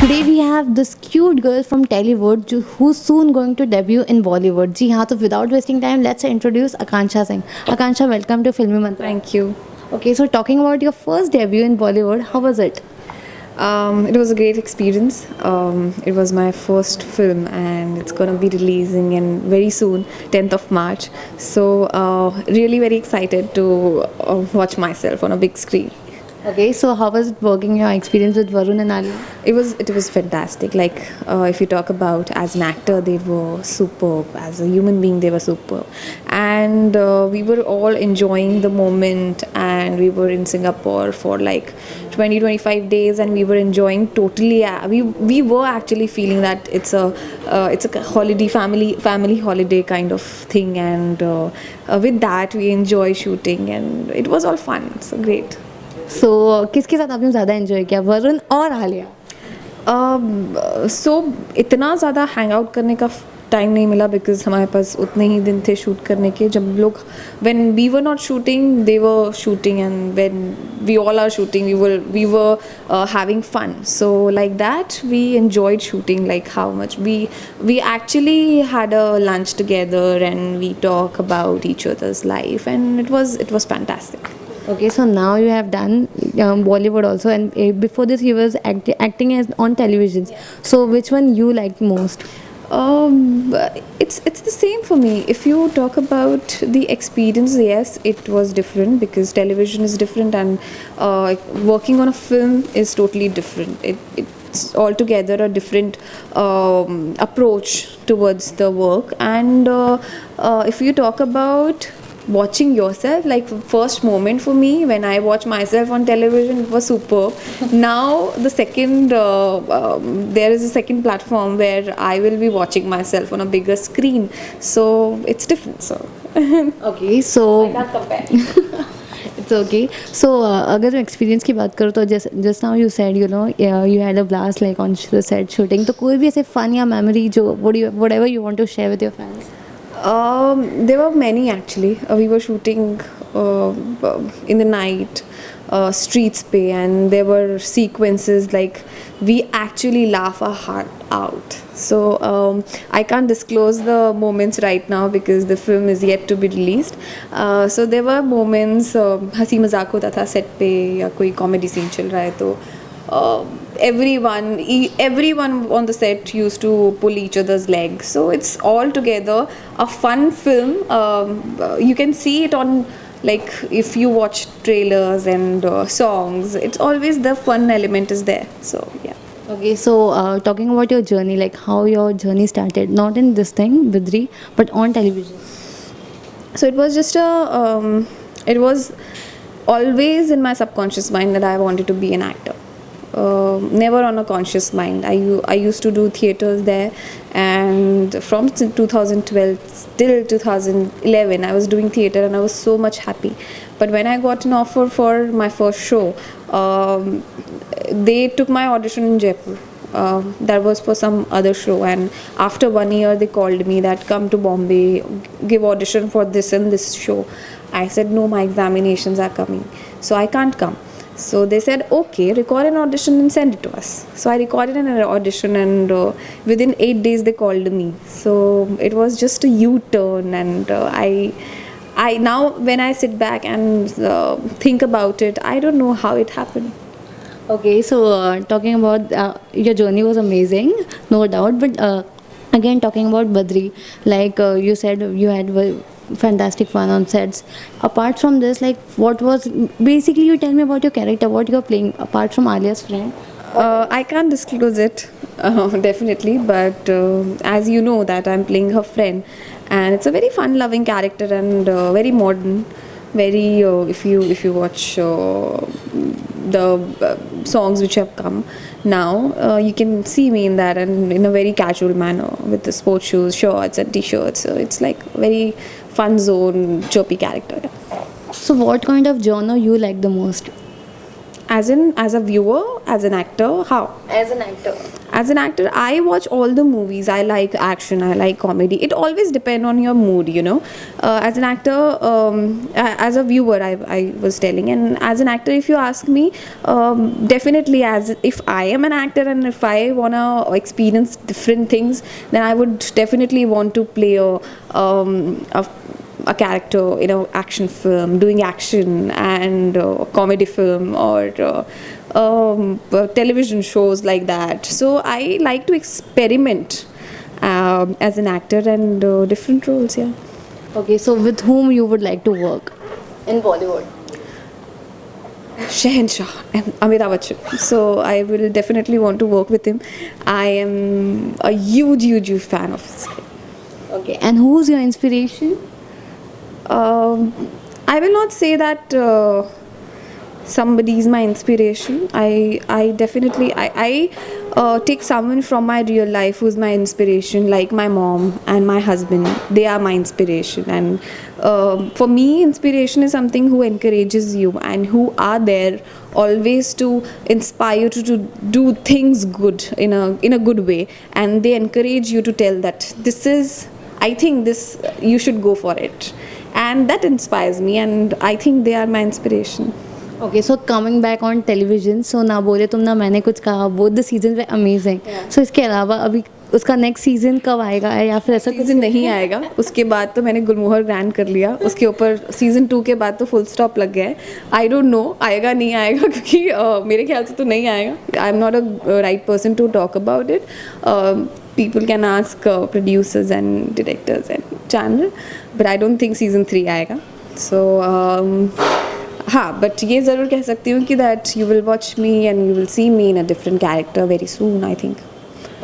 Today we have this cute girl from Tollywood who's soon going to debut in Bollywood. जी हाँ, तो without wasting time, let's introduce Akansha Singh. Akansha, welcome to Filmy Mantra. Thank you. Okay, so talking about your first debut in Bollywood, how was it? It was a great experience. It was my first film, and it's gonna be releasing in very soon, 10th of March. So really very excited to watch myself on a big screen. Okay, so how was it working your experience with Varun and Alia? It was fantastic. Like if you talk about as an actor, they were superb. As a human being, they were superb, and we were all enjoying the moment. And we were in Singapore for like 20-25 days, and we were enjoying totally. We were actually feeling that it's a holiday family holiday kind of thing, and with that we enjoy shooting, and it was all fun. So great. So किसके साथ आपने ज़्यादा enjoy किया, वरुण और आलिया? सो इतना ज़्यादा hang out करने का टाइम नहीं मिला बिकॉज हमारे पास उतने ही दिन थे शूट करने के. जब लोग when we were not shooting they were shooting, and when we all are shooting we were having fun. So like that we enjoyed shooting like how much we actually had a lunch together and we talk about each others life, and it was fantastic. Okay, so now you have done Bollywood also, and before this you was acting as on televisions. So which one you liked most? It's the same for me. If you talk about the experience, yes, it was different because television is different, and working on a film is totally different. It's altogether a different approach towards the work. And if you talk about watching yourself, like first moment for me when I watch myself on television, it was superb. Now the second there is a second platform where I will be watching myself on a bigger screen, so it's different. So Okay, so I can't compare. it's okay. So अगर experience की बात करो तो just now you said you had a blast like on the set shooting. तो कोई भी ऐसे fun या memory जो whatever you want to share with your fans? There were many actually. We were shooting in the night, streets pay, and there were sequences like we actually laugh our heart out. So I can't disclose the moments right now because the film is yet to be released. So there were moments हंसी मजाक होता था set पे या कोई comedy scene चल रहा है तो everyone on the set used to pull each other's leg. So it's all together a fun film. You can see it on, like, if you watch trailers and songs, it's always the fun element is there. So yeah. Okay, so talking about your journey, like how your journey started, not in this thing Bidri, but on television. So it was just it was always in my subconscious mind that I wanted to be an actor. Never on a conscious mind. I used to do theaters there, and from 2012 till 2011 I was doing theater, and I was so much happy. But when I got an offer for my first show, they took my audition in Jaipur. That was for some other show, and after 1 year they called me that come to Bombay, give audition for this and this show. I said no, my examinations are coming, so I can't come. So they said, okay, record an audition and send it to us. So I recorded an audition, and within 8 days they called me. So it was just a U-turn, and I now when I sit back and think about it, I don't know how it happened. Okay, so talking about your journey was amazing, no doubt. But again, talking about Badri, like you said, you had fantastic fun on sets. Apart from this, like what was basically, you tell me about your character, what you're playing apart from Alia's friend. I can't disclose it definitely, but as you know that I'm playing her friend, and it's a very fun-loving character, and very modern, very if you watch the songs which have come now, you can see me in that, and in a very casual manner with the sports shoes, shorts and t-shirts. So it's like very fun zone, chirpy character. So what kind of genre you like the most? as a viewer, as an actor, how? As an actor. As an actor, I watch all the movies. I like action, I like comedy. It always depends on your mood, you know. As an actor, as a viewer, I was telling, and as an actor, if you ask me, definitely, as if I am an actor and if I wanna experience different things, then I would definitely want to play a character in an action film, doing action, and comedy film, or television shows like that. So I like to experiment as an actor, and different roles. Yeah. Okay, so with whom you would like to work in Bollywood? Shahenshah, Amitabh Bachchan. So I will definitely want to work with him. I am a huge fan of his. Okay, and who's your inspiration? I will not say that somebody is my inspiration. I definitely take someone from my real life who's my inspiration, like my mom and my husband. They are my inspiration, and for me, inspiration is something who encourages you and who are there always to inspire you to do things good in a good way, and they encourage you to tell that this is, I think this, you should go for it, and that inspires me, and I think they are my inspiration. Okay, so coming back on television, so ना बोले तुम ना मैंने कुछ कहा, both the seasons were amazing. So इसके अलावा अभी उसका नेक्स्ट सीजन कब आएगा, या फिर ऐसा सीजन नहीं आएगा? उसके बाद तो मैंने गुलमोहर ग्रैंड कर लिया, उसके ऊपर सीजन 2 के बाद तो फुल स्टॉप लग गया है. आई डोंट नो आएगा नहीं आएगा, क्योंकि मेरे ख्याल से तो नहीं आएगा. I am not a right person to talk about it. People can ask producers and directors and channel, but I don't think season 3 आएगा. So हाँ, but ये ज़रूर कह सकती हूँ कि that you will watch me and you will see me in a different character very soon, I think.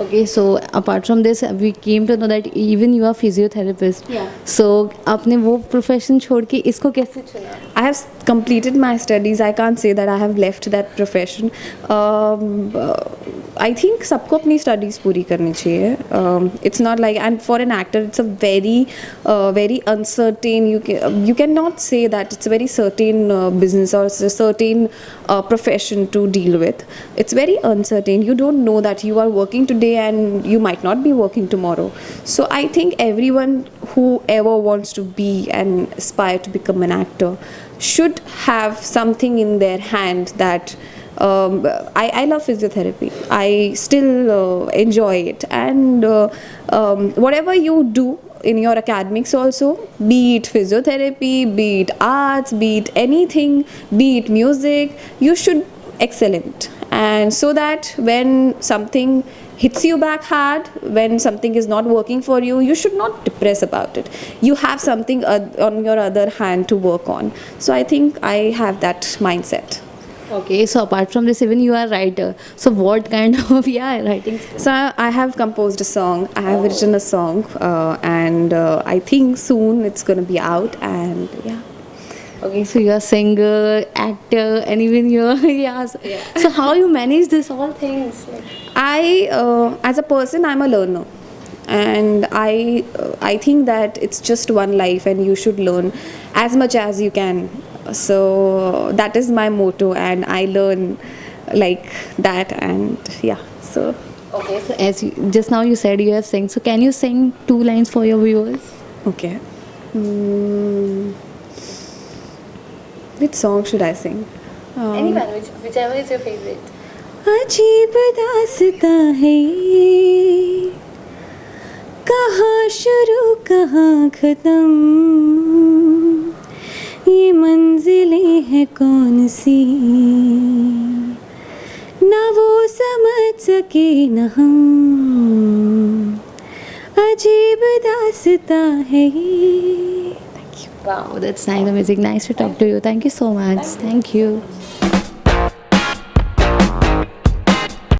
Okay, so apart from this, we came to know that even you are physiotherapist. Yeah. So आपने वो profession छोड़ के इसको कैसे चुना? I have completed my studies. I can't say that I have left that profession. I think सबको अपनी studies पूरी करनी चाहिए. It's not like, and for an actor, it's a very uncertain. You cannot say that it's a very certain business or it's a certain profession to deal with. It's very uncertain. You don't know that you are working today and you might not be working tomorrow. So I think everyone who ever wants to be and aspire to become an actor should have something in their hand that I love physiotherapy. I still enjoy it, and whatever you do in your academics also, be it physiotherapy, be it arts, be it anything, be it music, you should excel in it. And so that when something hits you back hard, when something is not working for you, you should not depress about it. You have something on your other hand to work on. So I think I have that mindset. Okay, so apart from this, even you are a writer. So what kind of writing? So I have composed a song. I have written a song, and I think soon it's gonna be out. And yeah. Okay, so you're a singer, actor, and even you're So how you manage this all things? As a person, I'm a learner, and I think that it's just one life, and you should learn as much as you can. So that is my motto, and I learn like that, and yeah. So okay, so as you, just now you said you have sing. So can you sing 2 lines for your viewers? Okay. Which song should I sing? Anyone, whichever is your favorite. अजीब दास्तां है ये, कहाँ शुरू कहाँ खत्म, ये मंजिलें हैं कौन सी, ना वो समझ सके न हम, अजीब दास्तां है ये. Wow, that's nice, amazing. Nice to talk to you. Thank you so much. Thank you.